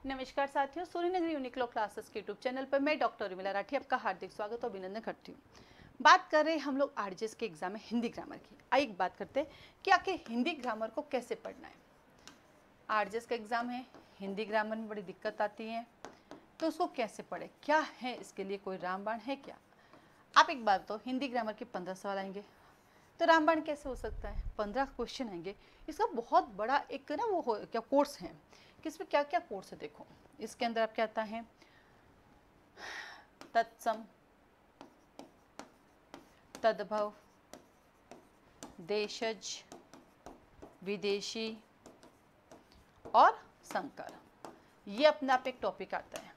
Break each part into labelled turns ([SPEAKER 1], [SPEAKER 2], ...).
[SPEAKER 1] नमस्कार साथियों, Suryanagari Uniqlo classes के यूट्यूब चैनल पर मैं डॉक्टर उर्मिला राठी आपका हार्दिक स्वागत और अभिनंदन करती हूँ। बात कर रहे हैं हम लोग आरजेएस के एग्जाम में हिंदी ग्रामर की। आइए एक बात करते हैं कि आखिर हिंदी ग्रामर को कैसे पढ़ना है। आरजेएस का एग्जाम है, हिंदी ग्रामर में बड़ी दिक्कत आती है, तो उसको कैसे पढ़े, क्या है इसके लिए कोई रामबाण है क्या। आप एक बात तो हिंदी ग्रामर के 15 सवाल आएंगे, तो रामबाण कैसे हो सकता है। 15 क्वेश्चन आएंगे, इसका बहुत बड़ा एक ना वो हो क्या कोर्स है कि इसमें क्या क्या कोर्स है। देखो इसके अंदर आप क्या आता है, तत्सम, तद्भव, देशज, विदेशी और संकर, ये अपने आप एक टॉपिक आता है।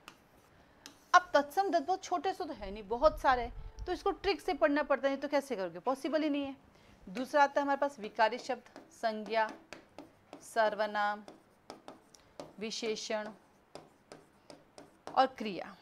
[SPEAKER 1] अब तत्सम तद्भव छोटे से तो है नहीं, बहुत सारे, तो इसको ट्रिक से पढ़ना पड़ता है, तो कैसे करोगे, पॉसिबल ही नहीं है। दूसरा आता है हमारे पास विकारी शब्द, संज्ञा, सर्वनाम, विशेषण और क्रिया।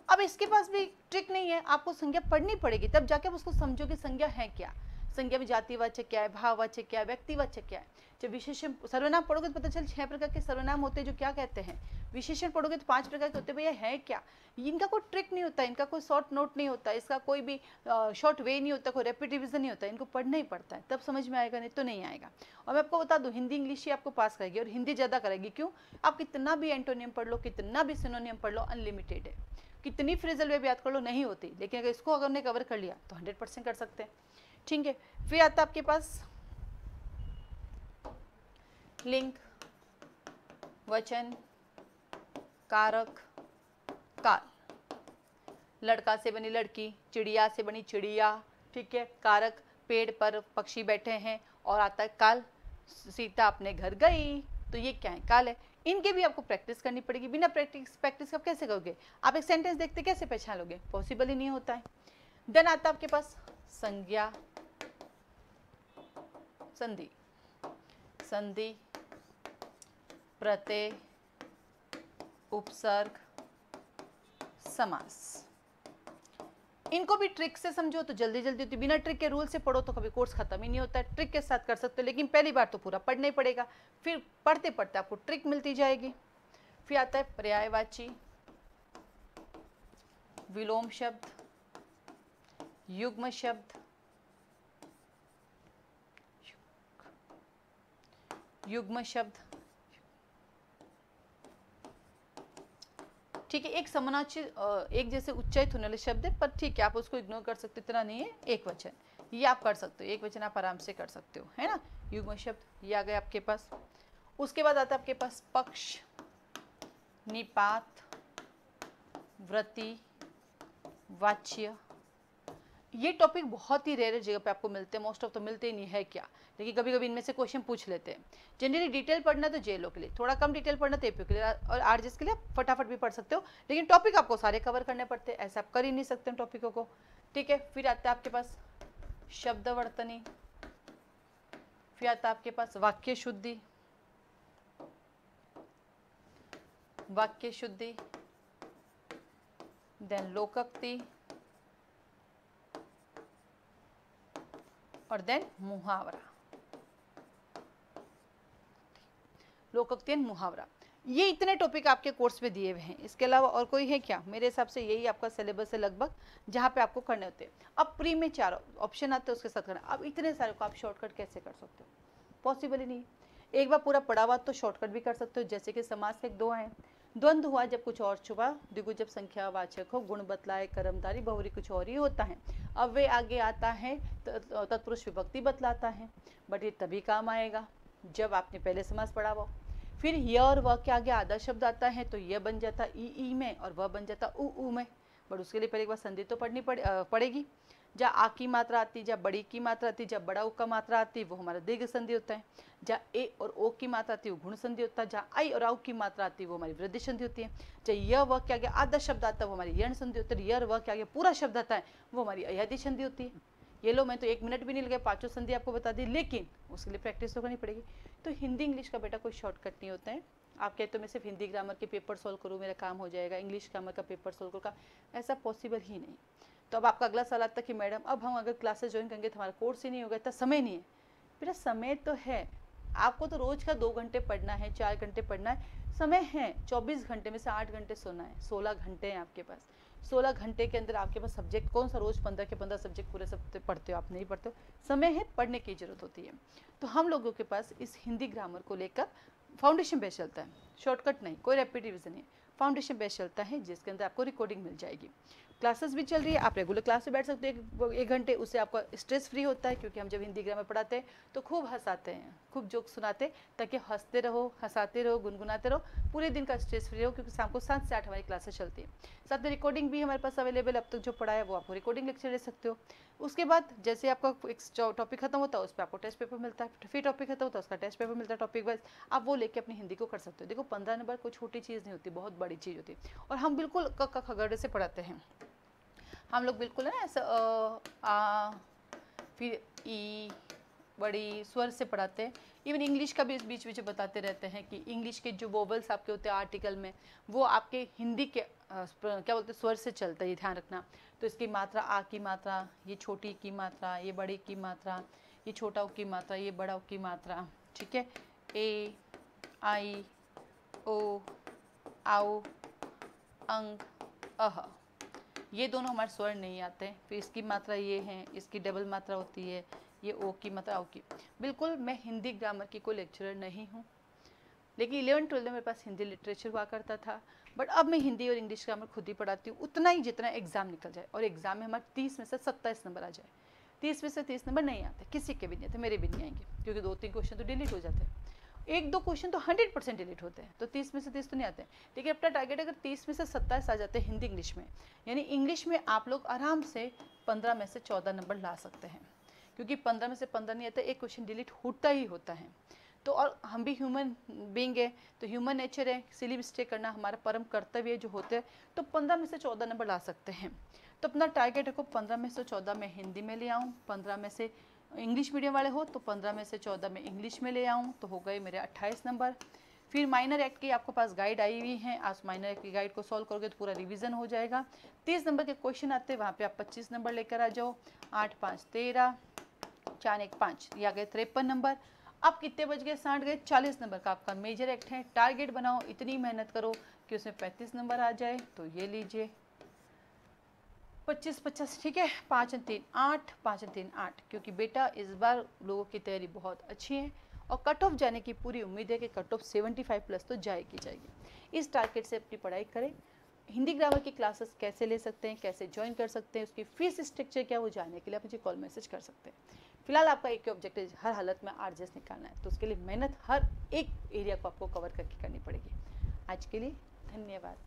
[SPEAKER 1] अब इसके पास भी ट्रिक नहीं है, आपको संज्ञा पढ़नी पड़ेगी, तब जाके आप उसको समझोगे संज्ञा है क्या। संज्ञा में जातिवाचक क्या है, भाववाचक क्या है, व्यक्तिवाचक क्या है। जब विशेषण सर्वनाम पढ़ोगे तो पता चल 6 प्रकार के सर्वनाम होते हैं जो क्या कहते हैं। विशेषण पढ़ोगे तो 5 प्रकार के होते हैं, भैया है क्या। इनका कोई ट्रिक नहीं होता, इनका कोई शॉर्ट नोट नहीं होता, इसका कोई भी शॉर्ट वे नहीं होता, कोई रैपिड रिविजन नहीं होता, इनको पढ़ना ही पड़ता है, तब समझ में आएगा, नहीं तो नहीं आएगा। और मैं आपको बता दूं, हिंदी इंग्लिश ही आपको पास करेगी, और हिंदी ज़्यादा करेगी। क्यों, आप कितना भी एंटोनियम पढ़ लो, कितना भी सिनोनियम पढ़ लो, अनलिमिटेड है। कितनी फ्रेजल वेब याद कर लो नहीं होती, लेकिन अगर इसको अगर ने कवर कर लिया तो 100% कर सकते हैं। ठीक है, फिर आता है आपके पास लिंग, वचन, कारक, काल। लड़का से बनी लड़की, चिड़िया से बनी चिड़िया, ठीक है। कारक, पेड़ पर पक्षी बैठे हैं, और आता है काल, सीता अपने घर गई, तो ये क्या है, काल है। इनके भी आपको प्रैक्टिस करनी पड़ेगी, बिना प्रैक्टिस आप कैसे करोगे। आप एक सेंटेंस देखते कैसे पहचान लोगे, पॉसिबल ही नहीं होता है। देन आता है आपके पास संज्ञा, संधि, संधि, प्रत्यय, उपसर्ग, समास। इनको भी ट्रिक से समझो तो जल्दी जल्दी होती, बिना ट्रिक के रूल से पढ़ो तो कभी कोर्स खत्म ही नहीं होता है। ट्रिक के साथ कर सकते हो, लेकिन पहली बार तो पूरा पढ़ना ही पड़ेगा, फिर पढ़ते पढ़ते आपको ट्रिक मिलती जाएगी। फिर आता है पर्यायवाची, विलोम शब्द, युग्म शब्द, युग्म शब्द, ठीक है। एक समानार्थी एक जैसे उच्चारित होने वाले शब्द है, पर ठीक है आप उसको इग्नोर कर सकते, इतना नहीं है। एक वचन, ये आप कर सकते हो, एक वचन आप आराम से कर सकते हो, है ना। युग्म शब्द ये आ गए आपके पास। उसके बाद आता है आपके पास पक्ष, निपात, वृत्ति, वाच्य। ये टॉपिक बहुत ही रेयर जगह पे आपको मिलते हैं, मोस्ट ऑफ तो मिलते ही नहीं है क्या, लेकिन कभी कभी इनमें से क्वेश्चन पूछ लेते हैं। जनरली डिटेल पढ़ना तो जेलो के लिए, थोड़ा कम डिटेल पढ़ना तो एपीओ के लिए, और आरजेएस के लिए फटाफट भी पढ़ सकते हो, लेकिन टॉपिक आपको सारे कवर करने पड़ते हैं, ऐसा आप कर ही नहीं सकते टॉपिकों को, ठीक है। फिर आता है आपके पास शब्द वर्तनी, फिर आता है आपके पास वाक्य शुद्धि, वाक्य शुद्धि, देन लोकोक्ति, और देन मुहावरा। लोकोक्ति एंड मुहावरा, ये इतने टॉपिक आपके कोर्स में दिए हुए हैं। इसके अलावा और कोई है क्या, मेरे हिसाब से यही आपका सिलेबस है लगभग, जहाँ पे आपको करने होते हैं। अब प्री में 4 ऑप्शन आते हैं, उसके साथ करना। अब इतने सारे को आप शॉर्टकट कैसे कर सकते हो, पॉसिबल ही नहीं। एक बार पूरा पढ़ा हुआ तो शॉर्टकट भी कर सकते हो, जैसे कि समास के 2 हैं। द्वंद्व हुआ जब कुछ और छुपा, द्विगु जब संख्या वाचक हो, गुण बतलाए कर्मधारी, बहुरी कुछ और ही होता है। अब वे आगे आता है तत्पुरुष विभक्ति बतलाता है, बट ये तभी काम आएगा जब आपने पहले समास पढ़ा हुआ। फिर य और व के आगे आधा शब्द आता है, तो यह बन जाता ई में, और वह बन जाता उ में, बट उसके लिए पहले एक बार संधि तो पढ़नी पड़ेगी। जहाँ आ की मात्रा आती, जहाँ बड़ी की मात्रा आती, जहाँ बड़ा उ का मात्रा आती है वो हमारा दीर्घ संधि होता है। जहाँ ए और ओ की मात्रा आती है वो गुण संधि होता है। जहाँ आई और आउ की मात्रा आती है वो हमारी वृद्धि संधि होती है। जहाँ यह वह के आगे आधा शब्द आता है वो हमारी यण संधि होती है। य और वह के आगे पूरा शब्द आता है वो हमारी अयादि संधि होती है। ये लो, मैं तो 1 मिनट भी नहीं लगे 5 संधि आपको बता दी, लेकिन उसके लिए प्रैक्टिस तो करनी पड़ेगी। तो हिंदी इंग्लिश का बेटा कोई शॉर्टकट नहीं होता है। आप कहते हो मैं सिर्फ हिंदी ग्रामर के पेपर सॉल्व करूँ मेरा काम हो जाएगा, इंग्लिश ग्रामर का पेपर सॉल्व करूँ, ऐसा पॉसिबल ही नहीं। तो अब आपका अगला सवाल आता है कि मैडम अब हम अगर क्लासेस ज्वाइन करेंगे तो हमारा कोर्स ही नहीं होगा, इतना समय नहीं है। बेटा समय तो है, आपको तो रोज का 2 घंटे पढ़ना है, 4 घंटे पढ़ना है, समय है 24 घंटे में से 8 घंटे सोना है, 16 घंटे हैं आपके पास। 16 घंटे के अंदर आपके पास सब्जेक्ट कौन सा, रोज 15 के 15 सब्जेक्ट पूरे सब पढ़ते हो आप? नहीं पढ़ते हो, समय है, पढ़ने की जरूरत होती है। तो हम लोगों के पास इस हिंदी ग्रामर को लेकर फाउंडेशन बेस चलता है, शॉर्टकट नहीं, कोई रैपिड रिवीजन नहीं, फाउंडेशन बेस चलता है, जिसके अंदर आपको रिकॉर्डिंग मिल जाएगी। क्लासेस भी चल रही है, आप रेगुलर क्लास में बैठ सकते हो 1 घंटे, उससे आपका स्ट्रेस फ्री होता है, क्योंकि हम जब हिंदी ग्रामर पढ़ाते हैं तो खूब हंसाते हैं, खूब जोक सुनाते हैं, ताकि हंसते रहो, हंसाते रहो, गुनगुनाते रहो, पूरे दिन का स्ट्रेस फ्री हो, क्योंकि शाम को 7 से 8 हमारी क्लासेस चलती है। साथ में रिकॉर्डिंग भी हमारे पास अवेलेबल, अब तक जो पढ़ा है वो आपको रिकॉर्डिंग लेक्चर ले सकते हो। उसके बाद जैसे आपका एक टॉपिक खत्म होता है उस पर आपको टेस्ट पेपर मिलता है, फिर टॉपिक खत्म होता है उसका टेस्ट पेपर मिलता है टॉपिक वाइज, आप वो लेके अपनी हिंदी को कर सकते हो। देखो 15 नंबर कोई छोटी चीज़ नहीं होती, बहुत बड़ी चीज़ होती है, और हम बिल्कुल क ख ग से पढ़ाते हैं। हम लोग बिल्कुल है ना ऐसा आ फिर ई बड़ी स्वर से पढ़ाते हैं। इवन इंग्लिश का भी इस बीच बीच बताते रहते हैं कि इंग्लिश के जो वोवल्स आपके होते हैं आर्टिकल में, वो आपके हिंदी के क्या बोलते हैं स्वर से चलता है, ये ध्यान रखना। तो इसकी मात्रा, आ की मात्रा, ये छोटी की मात्रा, ये बड़ी की मात्रा, ये छोटा उ की मात्रा, ये बड़ा उ की मात्रा, ठीक है। ए, आई, ओ, आओ, अंग, अह, ये दोनों हमारे स्वर नहीं आते हैं। फिर इसकी मात्रा ये है, इसकी डबल मात्रा होती है, ये ओ की मात्रा ओ की। बिल्कुल मैं हिंदी ग्रामर की कोई लेक्चरर नहीं हूँ, लेकिन 11-12 में मेरे पास हिंदी लिटरेचर हुआ करता था, बट अब मैं हिंदी और इंग्लिश ग्रामर खुद ही पढ़ाती हूँ, उतना ही जितना एग्जाम निकल जाए, और एग्जाम में हमारे 30 में से 27 नंबर आ जाए। 30 में से 30 नंबर नहीं आते, किसी के भी नहीं आते, मेरे भी नहीं आएंगे, क्योंकि 2-3 क्वेश्चन तो डिलीट हो जाते हैं, 1-2 क्वेश्चन तो 100% डिलीट होते हैं, तो 30 में से 30 तो नहीं आते। लेकिन अपना टारगेट अगर 30 में से 27 आ जाते हैं हिंदी इंग्लिश में, यानी इंग्लिश में आप लोग आराम से 15 में से 14 नंबर ला सकते हैं, क्योंकि 15 में से 15 नहीं आता, एक क्वेश्चन डिलीट होता ही होता है। तो और हम भी ह्यूमन बीइंग है, तो ह्यूमन नेचर है, सिली मिस्टेक करना हमारा परम कर्तव्य जो होते हैं, तो 15 में से 14 नंबर ला सकते हैं। तो अपना टारगेट रखो 15 में से 14 में हिंदी में ले आऊँ, 15 में से इंग्लिश मीडियम वाले हो तो 15 में से 14 में इंग्लिश में ले आऊँ, तो हो गए मेरे 28 नंबर। फिर माइनर एक्ट की आपके पास गाइड आई हुई है, आज माइनर एक्ट की गाइड को सॉल्व करोगे तो पूरा रिवीजन हो जाएगा। 30 नंबर के क्वेश्चन आते हैं, वहाँ पे आप 25 नंबर लेकर आ जाओ। 8 5 13, 4 1 5, ये आ गए 53 नंबर। अब कितने बज गए? 60 गए, 40 नंबर का आपका मेजर एक्ट है। टारगेट बनाओ, इतनी मेहनत करो कि उसमें 35 नंबर आ जाए, तो ये लीजिए 25 50, ठीक है। 5 3 8, 5 3 8, क्योंकि बेटा इस बार लोगों की तैयारी बहुत अच्छी है और कट ऑफ जाने की पूरी उम्मीद है कि कट ऑफ 75 प्लस तो जाएगी। इस टारगेट से अपनी पढ़ाई करें। हिंदी ग्रामर की क्लासेस कैसे ले सकते हैं, कैसे ज्वाइन कर सकते हैं, उसकी फीस स्ट्रक्चर क्या, वो जानने के लिए आप मुझे कॉल मैसेज कर सकते हैं। फिलहाल आपका एक ऑब्जेक्टिव हर हालत में आरजेएस निकालना है, तो उसके लिए मेहनत हर एक एरिया को आपको कवर करके करनी पड़ेगी। आज के लिए धन्यवाद।